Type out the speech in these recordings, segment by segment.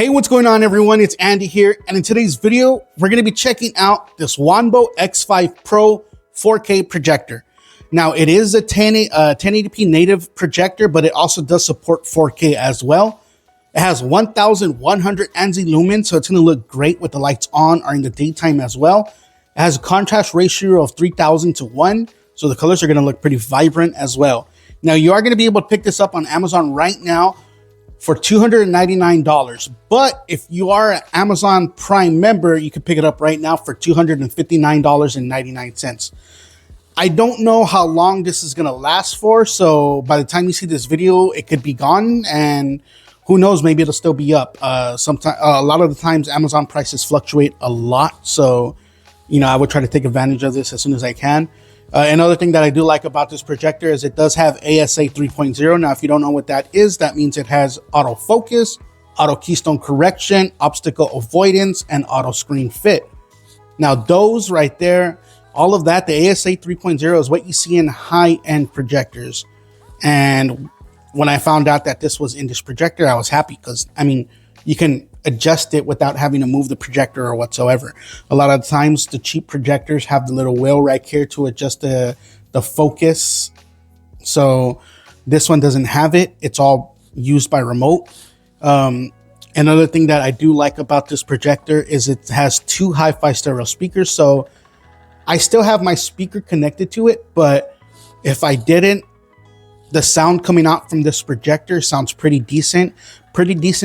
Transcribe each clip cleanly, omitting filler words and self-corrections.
Hey, what's going on, everyone? It's Andy here, and in today's video, we're going to be checking out this Wanbo X5 Pro 4K projector. Now, it is a 1080p native projector, but it also does support 4K as well. It has 1,100 ANSI lumens, so it's going to look great with the lights on or in the daytime as well. It has a contrast ratio of 3,000 to 1, so the colors are going to look pretty vibrant as well. Now, you are going to be able to pick this up on Amazon right now for $299. But if you are an Amazon Prime member, you can pick it up right now for $259.99. I don't know how long this is gonna last for, so by the time you see this video, it could be gone, and who knows, maybe it'll still be up. A lot of the times Amazon prices fluctuate a lot, so I would try to take advantage of this as soon as I can. Another thing that I do like about this projector is it does have ASA 3.0. Now, if you don't know what that is, that means it has autofocus, auto keystone correction, obstacle avoidance, and auto screen fit. Now, those right there, all of that, the ASA 3.0 is what you see in high-end projectors. And when I found out that this was in this projector, I was happy because, you can adjust it without having to move the projector or whatsoever. A lot of times the cheap projectors have the little wheel right here to adjust the focus. So this one doesn't have it. It's all used by remote. Another thing that I do like about this projector is it has two hi-fi stereo speakers. So I still have my speaker connected to it, but if I didn't, the sound coming out from this projector sounds pretty decent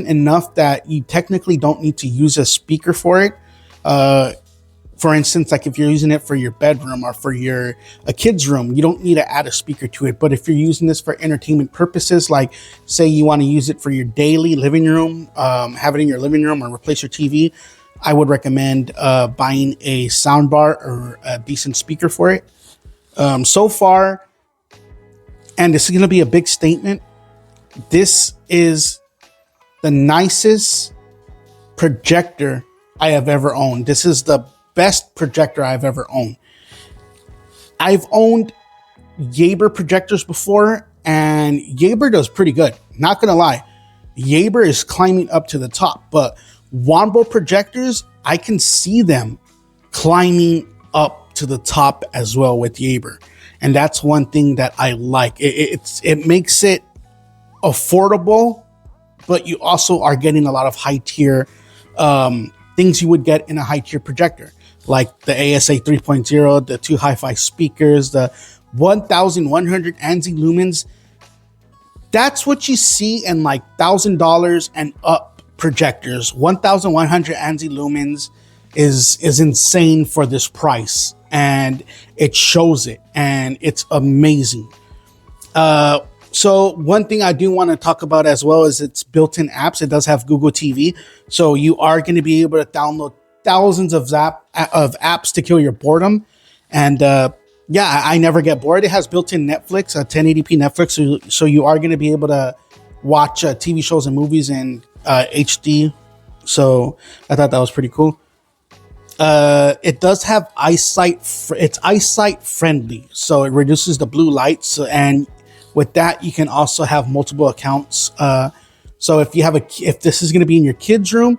enough that you technically don't need to use a speaker for it. For instance, like if you're using it for your bedroom or for a kid's room, you don't need to add a speaker to it. But if you're using this for entertainment purposes, like say you want to use it for your daily living room, have it in your living room or replace your TV, I would recommend buying a soundbar or a decent speaker for it. So far, and this is going to be a big statement, this is the nicest projector I have ever owned. This is the best projector I've ever owned. I've owned Yaeber projectors before, and Yaeber does pretty good. Not going to lie. Yaeber is climbing up to the top, but Wanbo projectors, I can see them climbing up to the top as well with Yaeber. And that's one thing that I like. It makes it affordable, but you also are getting a lot of high tier things you would get in a high tier projector, like the ASA 3.0, the two hi-fi speakers, the 1,100 ANSI lumens. That's what you see in like $1,000 and up projectors. 1,100 ANSI lumens is insane for this price, and it shows it, and it's amazing. So one thing I do want to talk about as well is its built-in apps. It does have Google TV, so you are going to be able to download thousands of apps to kill your boredom. And yeah, I never get bored. It has built-in Netflix, a 1080p Netflix, so you are going to be able to watch TV shows and movies in HD. So I thought that was pretty cool. It does have it's eyesight friendly, so it reduces the blue lights, and with that you can also have multiple accounts. So if this is going to be in your kids' room,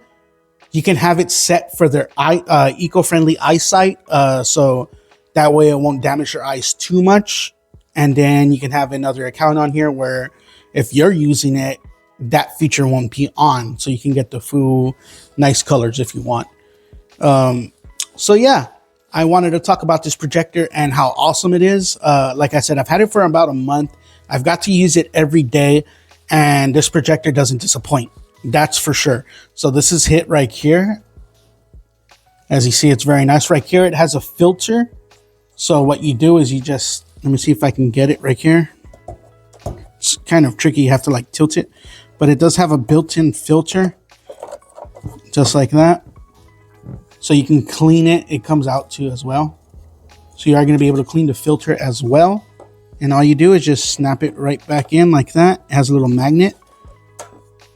you can have it set for their eco-friendly eyesight, so that way it won't damage your eyes too much. And then you can have another account on here where if you're using it, that feature won't be on, so you can get the full nice colors if you want. So yeah, I wanted to talk about this projector and how awesome it is. Like I said, I've had it for about a month. I've got to use it every day, and this projector doesn't disappoint. That's for sure. So this is it right here. As you see, it's very nice right here. It has a filter. So what you do is let me see if I can get it right here. It's kind of tricky. You have to like tilt it, but it does have a built-in filter just like that. So you can clean it. It comes out too as well. So you are going to be able to clean the filter as well. And all you do is just snap it right back in like that. It has a little magnet.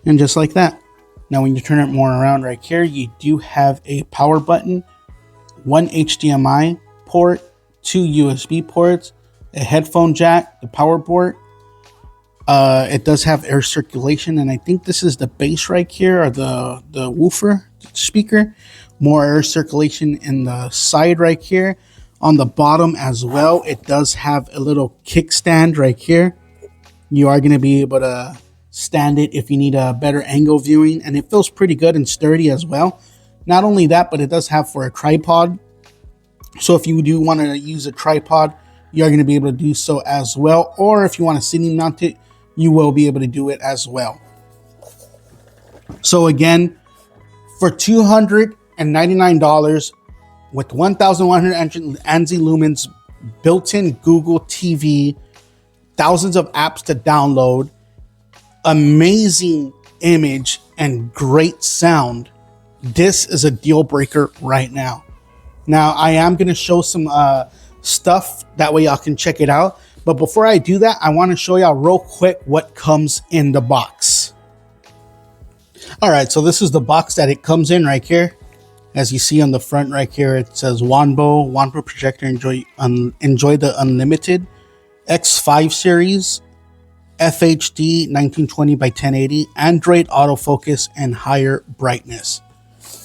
And just like that. Now when you turn it more around right here, you do have a power button, one HDMI port, two USB ports, a headphone jack, the power port, It does have air circulation, and I think this is the bass right here, or the woofer speaker. More air circulation in the side right here. On the bottom as well, it does have a little kickstand right here. You are going to be able to stand it if you need a better angle viewing, and it feels pretty good and sturdy as well. Not only that, but it does have for a tripod. So if you do want to use a tripod, you're going to be able to do so as well. Or if you want to sitting mount it, you will be able to do it as well. So again, for $299 with 1,100 ANSI lumens, built-in Google TV, thousands of apps to download, amazing image, and great sound, this is a deal breaker right now. Now, I am going to show some stuff. That way y'all can check it out. But before I do that, I want to show y'all real quick what comes in the box. All right, so this is the box that it comes in right here. As you see on the front right here, it says Wanbo projector. Enjoy the unlimited X5 series, FHD 1920 by 1080, Android autofocus, and higher brightness.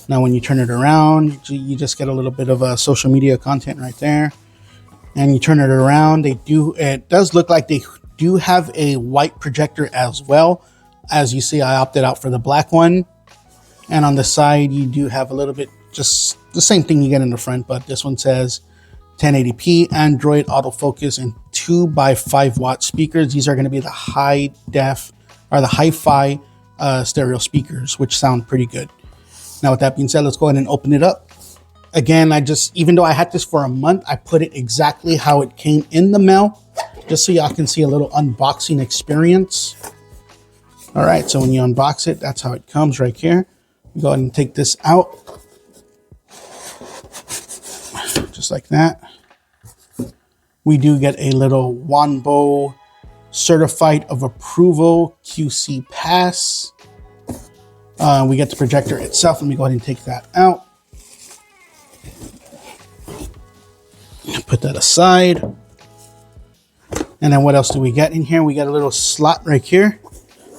Now, when you turn it around, you just get a little bit of social media content right there. And you turn it around, it does look like they do have a white projector as well. As you see, I opted out for the black one. And on the side, you do have a little bit, just the same thing you get in the front, but this one says 1080p, Android autofocus, and 2x5 watt speakers. These are going to be the high def or the hi-fi stereo speakers, which sound pretty good. Now, with that being said, let's go ahead and open it up. Again, even though I had this for a month, I put it exactly how it came in the mail, just so y'all can see a little unboxing experience. All right, so when you unbox it, that's how it comes right here. Go ahead and take this out. Just like that. We do get a little Wanbo Certified of Approval QC Pass. We get the projector itself. Let me go ahead and take that out. Put that aside. And then what else do we get in here? We got a little slot right here.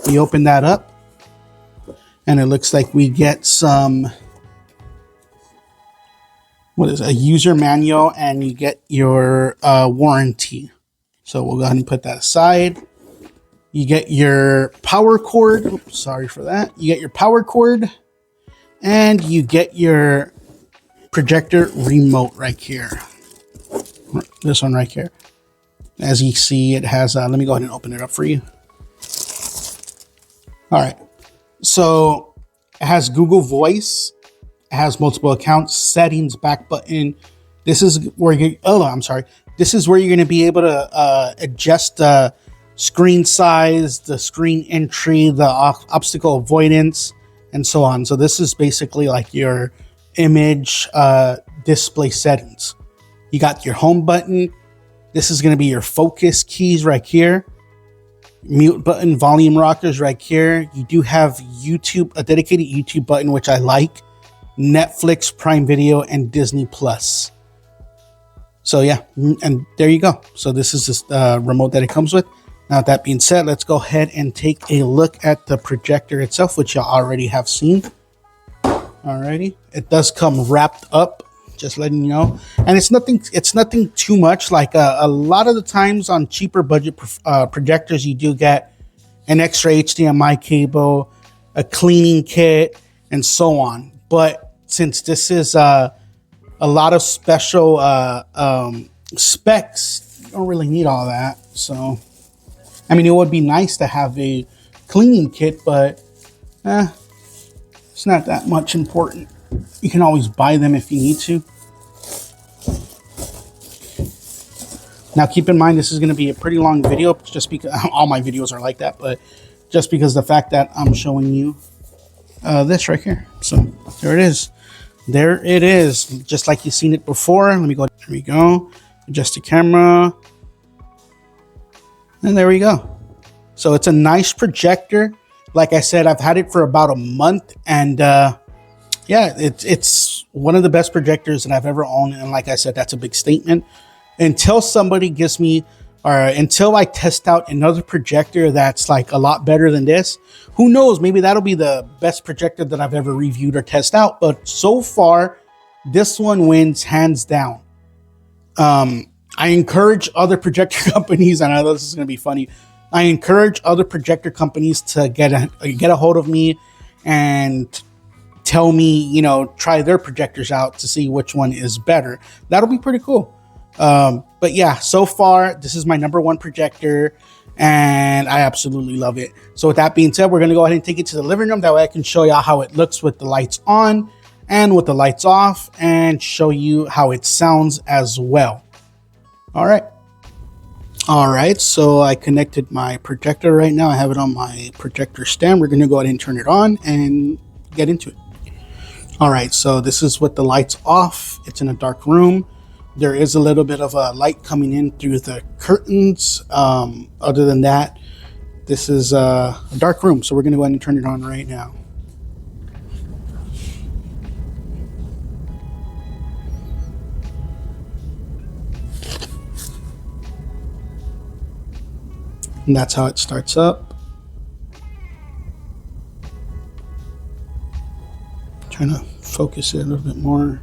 We open that up. And it looks like we get some, a user manual, and you get your warranty. So we'll go ahead and put that aside. You get your power cord. Oops, sorry for that. You get your power cord, and you get your projector remote right here. This one right here. As you see, it has, let me go ahead and open it up for you. All right. So it has Google Voice. It has multiple accounts, settings, back button. This is where This is where you're going to be able to adjust the screen size, the screen entry, the obstacle avoidance, and so on. So this is basically like your image display settings. You got your home button. This is going to be your focus keys right here. Mute button, volume rockers right here. You do have YouTube, a dedicated YouTube button, which I like. Netflix, Prime Video, and Disney Plus. So yeah, and there you go. So this is the remote that it comes with. Now, that being said, let's go ahead and take a look at the projector itself, which you already have seen. Alrighty, it does come wrapped up, just letting you know. And it's nothing too much. Like a lot of the times on cheaper budget projectors, you do get an extra HDMI cable, a cleaning kit, and so on. But since this is a lot of special specs, you don't really need all that. So, I mean, it would be nice to have a cleaning kit, but it's not that much important. You can always buy them if you need to. Now, keep in mind, this is going to be a pretty long video, just because all my videos are like that, but just because the fact that I'm showing you this right here. So there it is. There it is, just like you've seen it before. Let me go. There we go. Adjust the camera. And there we go. So it's a nice projector. Like I said, I've had it for about a month, and yeah, it's one of the best projectors that I've ever owned. And like I said, that's a big statement. Until somebody gives me until I test out another projector that's like a lot better than this. Who knows? Maybe that'll be the best projector that I've ever reviewed or test out. But so far, this one wins hands down. I encourage other projector companies, and I know this is going to be funny. I encourage other projector companies to get a hold of me and tell me, you know, try their projectors out to see which one is better. That'll be pretty cool. But yeah, so far, this is my #1 projector, and I absolutely love it. So with that being said, we're going to go ahead and take it to the living room. That way I can show y'all how it looks with the lights on and with the lights off, and show you how it sounds as well. All right, so I connected my projector right now. I have it on my projector stand. We're going to go ahead and turn it on and get into it. All right, so this is with the lights off. It's in a dark room. There is a little bit of a light coming in through the curtains. Other than that, this is a dark room. So we're going to go ahead and turn it on right now. And that's how it starts up. Trying to focus it a little bit more.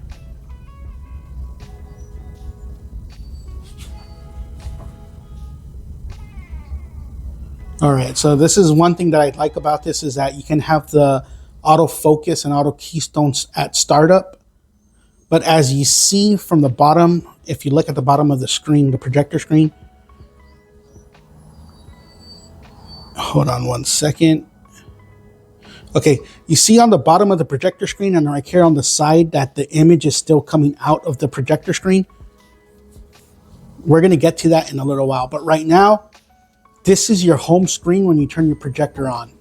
All right, so this is one thing that I like about this, is that you can have the autofocus and auto keystones at startup. But as you see from the bottom, if you look at the bottom of the screen, the projector screen, hold on one second. Okay, you see on the bottom of the projector screen and right here on the side that the image is still coming out of the projector screen. We're going to get to that in a little while, but right now, this is your home screen when you turn your projector on.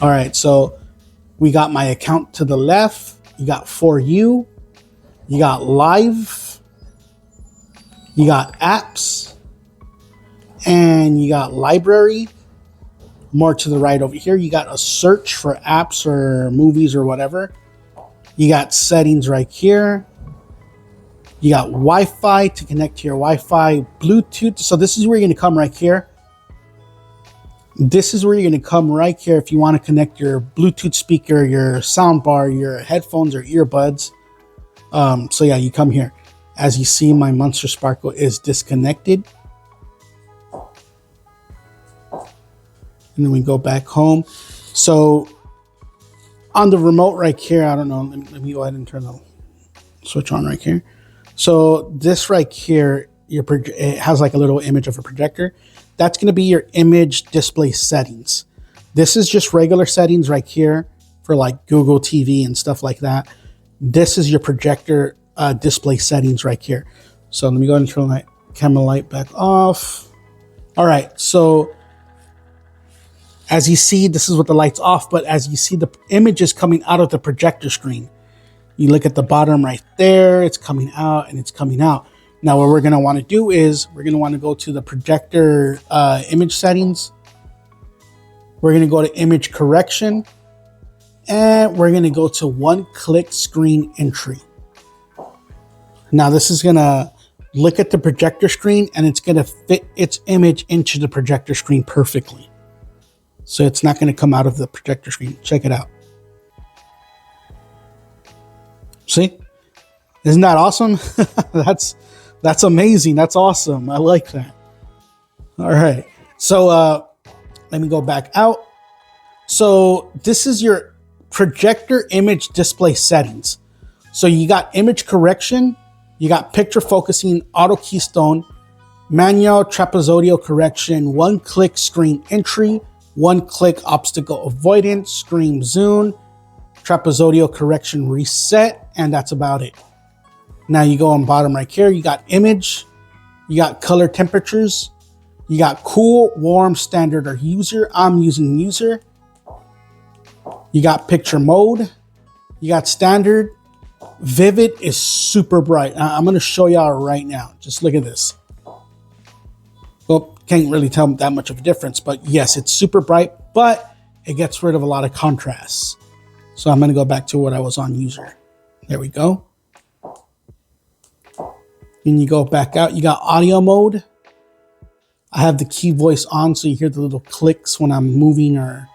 All right, so we got my account to the left. You got For You. You got Live. You got Apps. And you got Library. More to the right over here, you got a search for apps or movies or whatever. You got settings right here. You got Wi-Fi to connect to your Wi-Fi, Bluetooth. So this is where you're going to come right here. This is where you're going to come right here if you want to connect your Bluetooth speaker, your sound bar, your headphones or earbuds. So yeah, you come here. As you see, my Monster Sparkle is disconnected. And then we go back home. So on the remote right here, I don't know, let me go ahead and turn the switch on right here. So this right here, it has like a little image of a projector. That's going to be your image display settings. This is just regular settings right here for like Google TV and stuff like that. This is your projector display settings right here. So let me go ahead and turn my camera light back off. All right, so as you see, this is with the lights off, but as you see the images coming out of the projector screen, you look at the bottom right there, it's coming out and it's coming out. Now what we're going to want to do is we're going to want to go to the projector image settings. We're going to go to image correction, and we're going to go to one-click screen entry. Now this is going to look at the projector screen and it's going to fit its image into the projector screen perfectly. So it's not going to come out of the projector screen. Check it out. See? Isn't that awesome? That's amazing. That's awesome. I like that. All right. So let me go back out. So this is your projector image display settings. So you got image correction, you got picture focusing, auto keystone, manual trapezoidal correction, one-click screen entry, one-click obstacle avoidance, screen zoom, trapezoidal correction reset, and that's about it. Now you go on bottom right here, you got image, you got color temperatures, you got cool, warm, standard, or user. I'm using user. You got picture mode, you got standard. Vivid is super bright. I'm going to show y'all right now. Just look at this. Well, can't really tell that much of a difference, but yes, it's super bright, but it gets rid of a lot of contrast. So I'm going to go back to what I was on user. There we go. And you go back out, you got audio mode, I have the key voice on, so you hear the little clicks when I'm moving or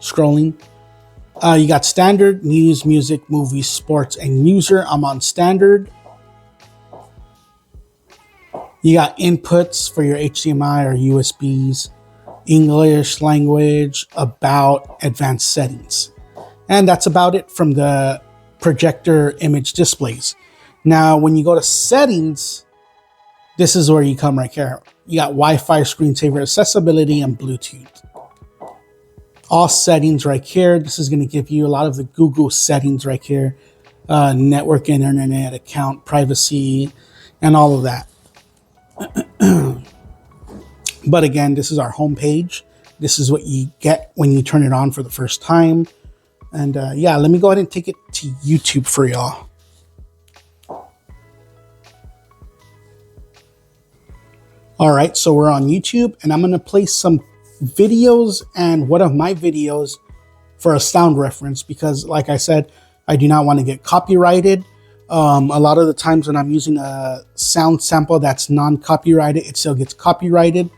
scrolling. You got standard, news, music, movies, sports, and user. I'm on standard. You got inputs for your HDMI or USBs, English language, about, advanced settings. And that's about it from the projector image displays. Now, when you go to settings, this is where you come right here. You got Wi-Fi, screensaver, accessibility, and Bluetooth. All settings right here. This is going to give you a lot of the Google settings right here. Network and internet, account, privacy, and all of that. But again, this is our home page. This is what you get when you turn it on for the first time. And yeah, let me go ahead and take it to YouTube for y'all. All right, so we're on YouTube, and I'm going to play some videos and one of my videos for a sound reference, because like I said, I do not want to get copyrighted. A lot of the times when I'm using a sound sample that's non-copyrighted, it still gets copyrighted.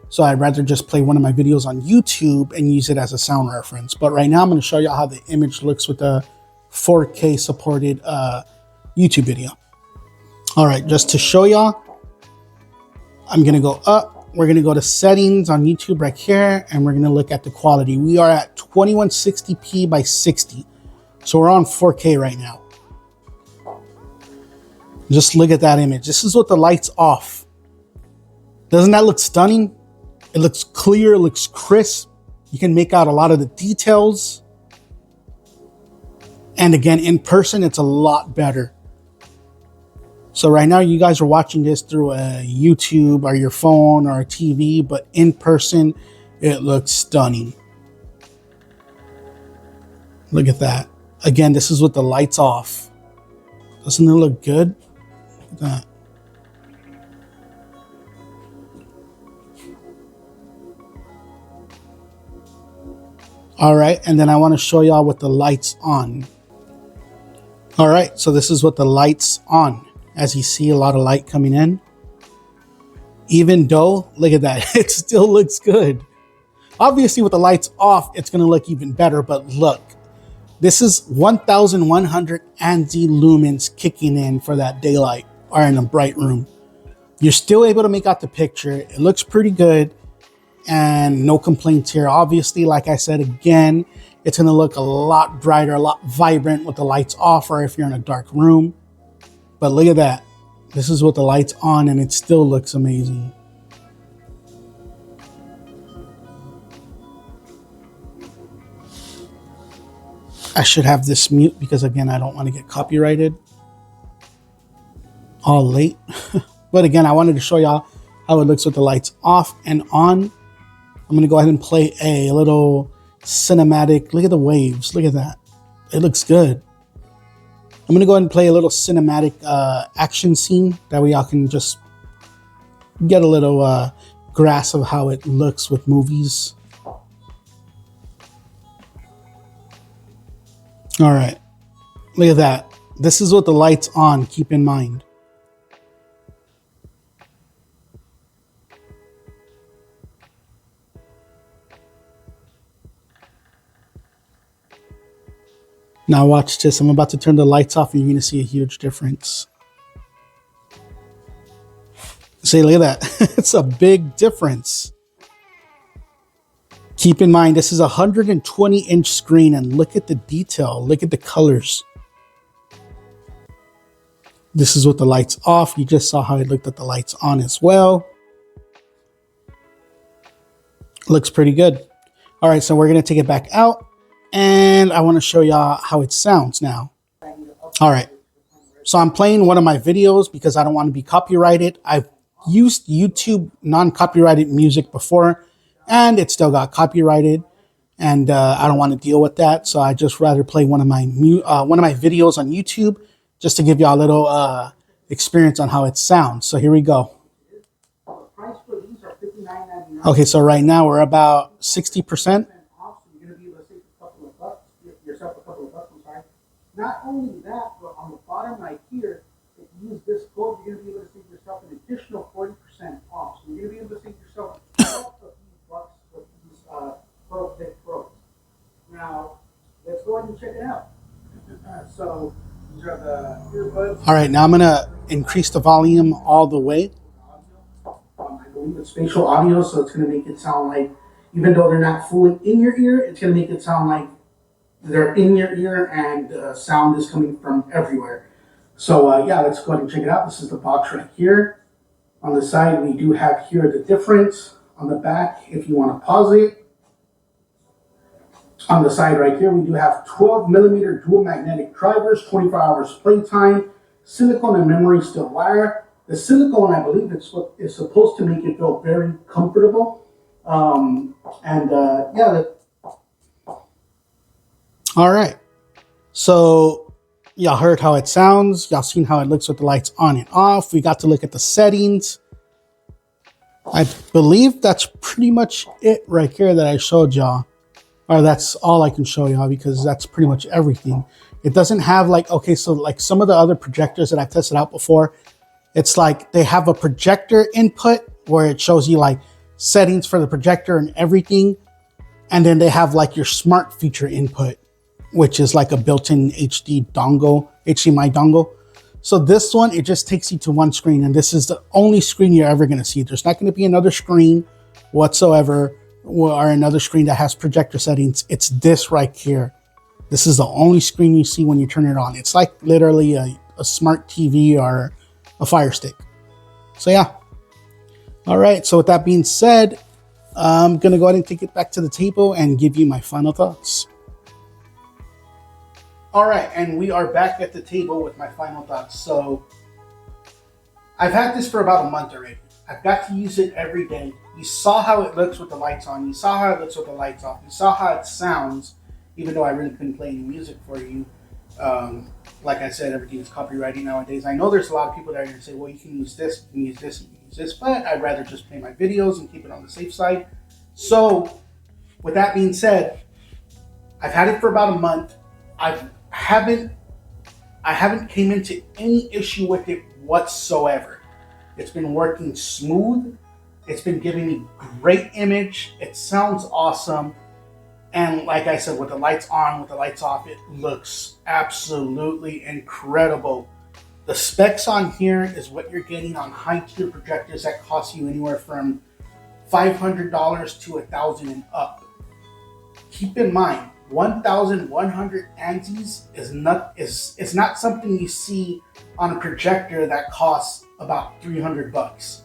So I'd rather just play one of my videos on YouTube and use it as a sound reference. But right now I'm going to show you how the image looks with a 4K supported YouTube video. All right, just to show y'all, I'm going to go up. We're going to go to settings on YouTube right here, and we're going to look at the quality. We are at 2160p by 60. So we're on 4K right now. Just look at that image. This is with the lights off. Doesn't that look stunning? It looks clear, it looks crisp. You can make out a lot of the details. And again, in person, it's a lot better. So right now you guys are watching this through a YouTube or your phone or a TV, but in person, it looks stunning. Look at that. Again, this is with the lights off. Doesn't it look good? Look at that. All right, and then I want to show y'all with the lights on. All right, so this is with the lights on. As you see, a lot of light coming in. Even though, look at that, it still looks good. Obviously, with the lights off, it's going to look even better, but look. This is 1,100 ANSI lumens kicking in for that daylight or in a bright room. You're still able to make out the picture. It looks pretty good. And no complaints here. Obviously, like I said, again, it's going to look a lot brighter, a lot vibrant with the lights off or if you're in a dark room. But look at that. This is with the lights on and it still looks amazing. I should have this mute because, again, I don't want to get copyrighted. All late. But again, I wanted to show y'all how it looks with the lights off and on. I'm going to go ahead and play a little cinematic. Look at the waves. Look at that. It looks good. I'm going to go ahead and play a little cinematic action scene. That way y'all can just get a little grasp of how it looks with movies. All right. Look at that. This is with the lights on. Keep in mind. Now watch this. I'm about to turn the lights off and you're going to see a huge difference. See, look at that. It's a big difference. Keep in mind, this is a 120-inch screen and look at the detail. Look at the colors. This is with the lights off. You just saw how it looked at the lights on as well. Looks pretty good. All right, so we're going to take it back out. And I want to show y'all how it sounds now. All right. So I'm playing one of my videos because I don't want to be copyrighted. I've used YouTube non-copyrighted music before and it still got copyrighted. And I don't want to deal with that. So I just rather play one of my videos on YouTube just to give y'all a little experience on how it sounds. So here we go. Okay, so right now we're about 60%. Not only that, but on the bottom right here, if you use this code, you're going to be able to save yourself an additional 40% off. So you're going to be able to save yourself All right, now I'm gonna increase the volume all the way. I believe it's spatial audio, so it's going to make it sound like, even though they're not fully in your ear, it's going to make it sound like they're in your ear and sound is coming from everywhere. So yeah, let's go ahead and check it out. This is the box right here. On the side, we do have here the difference. On the back, if you want to pause it. On the side right here, we do have 12 millimeter dual magnetic drivers, 24 hours playtime, silicone and memory still wire. The silicone, I believe, it's what is supposed to make it feel very comfortable. Yeah. All right. So y'all heard how it sounds. Y'all seen how it looks with the lights on and off. We got to look at the settings. I believe that's pretty much it right here that I showed y'all. Or that's all I can show y'all because that's pretty much everything. It doesn't have like, okay, so like some of the other projectors that I've tested out before, it's like they have a projector input where it shows you like settings for the projector and everything. And then they have like your smart feature input, which is like a built-in HDMI dongle. So this one, it just takes you to one screen, and this is the only screen you're ever going to see. There's not going to be another screen whatsoever or another screen that has projector settings. It's this right here. This is the only screen you see when you turn it on. It's like literally a smart TV or a Fire Stick. So yeah. All right. So with that being said, I'm going to go ahead and take it back to the table and give you my final thoughts. All right. And we are back at the table with my final thoughts. So I've had this for about a month already. I've got to use it every day. You saw how it looks with the lights on. You saw how it looks with the lights off. You saw how it sounds, even though I really couldn't play any music for you. Like I said, everything is copyrighted nowadays. I know there's a lot of people that are going to say, well, you can use this, you can use this, you can use this, but I'd rather just play my videos and keep it on the safe side. So with that being said, I've had it for about a month. I haven't came into any issue with it whatsoever. It's been working smooth. It's been giving me great image. It sounds awesome. And like I said, with the lights on, with the lights off, it looks absolutely incredible. The specs on here is what you're getting on high-tier projectors that cost you anywhere from $500 to $1,000 and up. Keep in mind, 1,100 ANSIs is not something you see on a projector that costs about $300.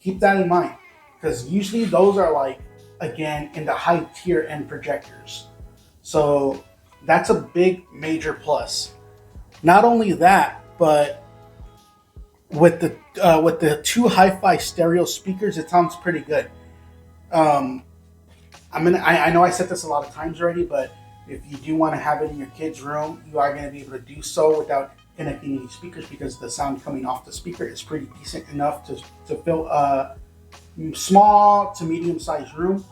Keep that in mind, because usually those are like, again, in the high tier end projectors. So that's a big major plus. Not only that, but with the two hi-fi stereo speakers, it sounds pretty good. I know I said this a lot of times already, but if you do want to have it in your kid's room, you are going to be able to do so without connecting any speakers, because the sound coming off the speaker is pretty decent enough to fill a small to medium sized room.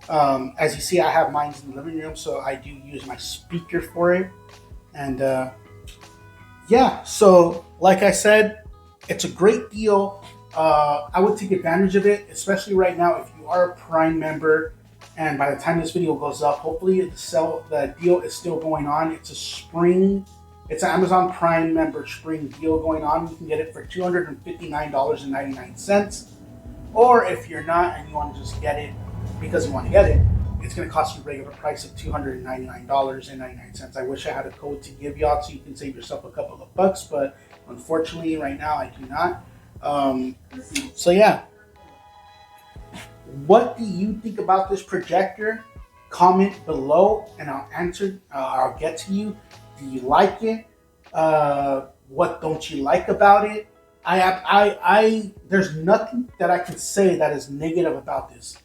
As you see, I have mine in the living room, so I do use my speaker for it. And yeah, so like I said, it's a great deal. I would take advantage of it, especially right now if you are a Prime member. And by the time this video goes up, hopefully the deal is still going on. It's an Amazon Prime member spring deal going on. You can get it for $259.99. Or if you're not and you want to just get it because you want to get it, it's going to cost you a regular price of $299.99. I wish I had a code to give y'all so you can save yourself a couple of bucks, but unfortunately right now I do not. So yeah. What do you think about this projector? Comment below and I'll get to you. Do you like it? What don't you like about it? There's nothing that I can say that is negative about this.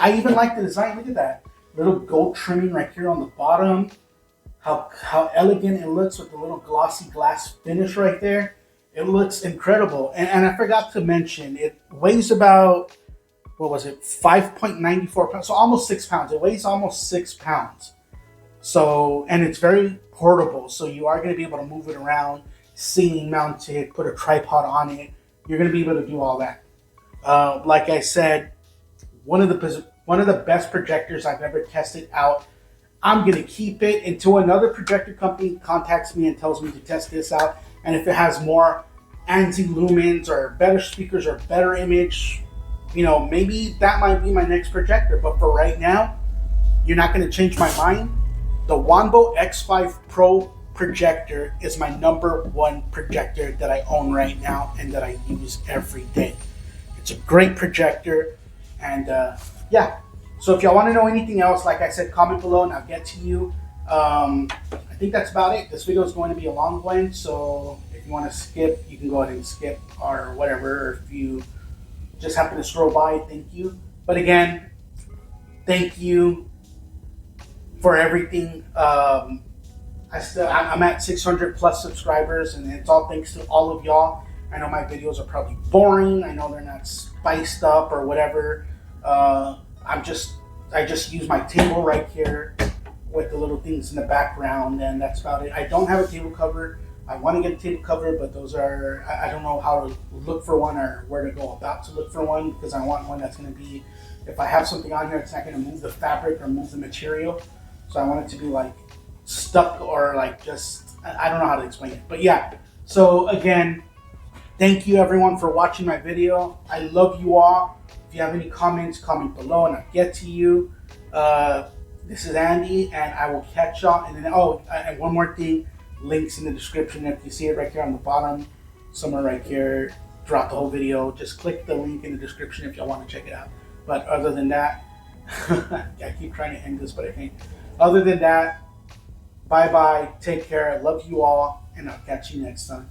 I even like the design. Look at that little gold trimming right here on the bottom. How elegant it looks with the little glossy glass finish right there. It looks incredible. And I forgot to mention, it weighs about, 5.94 pounds, so almost 6 pounds. It weighs almost 6 pounds. So, and it's very portable, so you are going to be able to move it around, singing, mount it, put a tripod on it. You're going to be able to do all that. Like I said, one of the best projectors I've ever tested out. I'm going to keep it until another projector company contacts me and tells me to test this out. And if it has more anti-lumens or better speakers or better image, you know, maybe that might be my next projector. But for right now, you're not going to change my mind. The Wanbo X5 Pro projector is my #1 projector that I own right now and that I use every day. It's a great projector, and yeah. So if y'all want to know anything else, like I said, comment below and I'll get to you. I think that's about it. This video is going to be a long one, so if you want to skip, you can go ahead and skip or whatever. Or if you just happen to scroll by, thank you. But again, thank you for everything. I'm at 600 plus subscribers, and it's all thanks to all of y'all. I know my videos are probably boring. I know they're not spiced up or whatever. I just use my table right here with the little things in the background, and that's about it. I don't have a table cover. I want to get a table cover, but those are, I don't know how to look for one or where to go about to look for one, because I want one that's going to be, if I have something on here, it's not going to move the fabric or move the material. So I want it to be like stuck or like just, I don't know how to explain it. But yeah, so again, thank you everyone for watching my video. I love you all. If you have any comments, comment below and I'll get to you. This is Andy, and I will catch y'all. And then, and one more thing, links in the description. If you see it right here on the bottom, somewhere right here, throughout the whole video, just click the link in the description if y'all want to check it out. But other than that, I keep trying to end this, but I can't. Other than that, bye-bye, take care, I love you all, and I'll catch you next time.